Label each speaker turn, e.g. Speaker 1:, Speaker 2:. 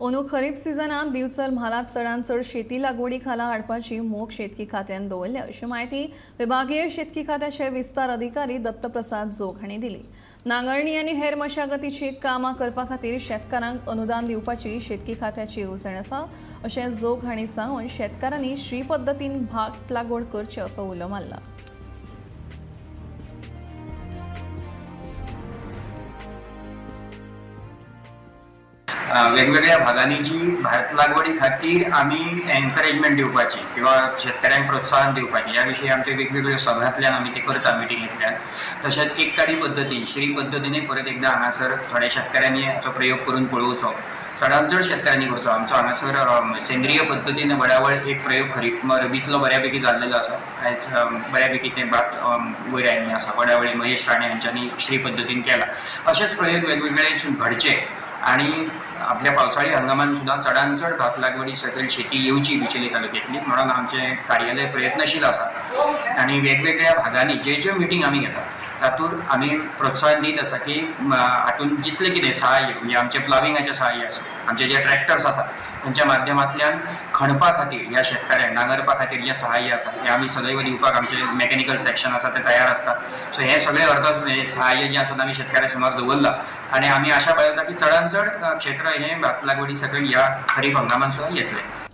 Speaker 1: अंदू खरीप सिजनात दिवचल म्हालात चडांत चड शेती लागवडी खाला हाडपाची मोख शेतकी खात्यान दवरले अशी माहिती विभागीय शेतकी खात्याचे विस्तार अधिकारी दत्तप्रसाद जोग हांणी दिली। नांगरणी आनी हेर मशागतीची कामां करपा खातीर शेतकारांक अनुदान दिवपाची शेतकी खात्याची येवजण आसा अशें जोग हांणी सांगून शेतकारांनी श्री पद्दतीन भात लागवड करची असो उलो मारला।
Speaker 2: वेगवेगळ्या भागांनी जी भात लागवडी खातीर आमी एनकरेजमेंट दिवपाची किंवा शेतकऱ्यांक प्रोत्साहन दिवपाची ह्या विशीं आमचे वेगवेगळ्यो सभांतल्यान आमी ते करता मिटिंगेंतल्यान। तशेंच एक काडी पद्दतीन श्री पद्दतीन परत एकदा हांगासर थोड्या शेतकऱ्यांनी हाचो प्रयोग करून पळोवचो, चडांत चड शेतकऱ्यांनी करचो। आमचो हांगासर सेंद्रीय पद्दतीन बडावळ एक प्रयोग खरीप रबीतलो बऱ्यापैकी जाल्लेलो आसा। आयज बऱ्यापैकी तें भात वयर आयिल्लें आसा। बडावळे महेश राणे हांच्यांनी श्री पद्दतीन केला। अशेच प्रयोग वेगवेगळे घडचे आणि आपल्या पावसाळी हंगामान सुद्धा चडांत चड भात लागवडी सकयल शेती येवची बिचोली तालुक्यांतली म्हणून आमचे कार्यालय प्रयत्नशील आसा आणि वेगवेगळ्या भागांनी जे मिटींग आमी घेतात तातूंत आमी प्रोत्साहन दीत आसा की हातूंत जितलें कितें सहाय्य म्हणजे आमचे प्लाविंगाचें सहाय्य आसा, आमचे जे ट्रॅक्टर्स आसा तांच्या माध्यमांतल्यान खणपा खातीर ह्या शेतकऱ्यांक नांगरपा खातीर जें सहाय्य आसा तें आमी सदैव दिवपाक आमचे मॅकॅनिकल सेक्शन आसा ते तयार आसता। सो हे सगळे अर्थ सहाय्य जें आसा आमी शेतकऱ्या समोर दवरलां आनी आमी आशा बाळगता की चडांत चड क्षेत्र हें भात लागवडी सकयल ह्या खरीप हंगामान सुद्दां येतलें।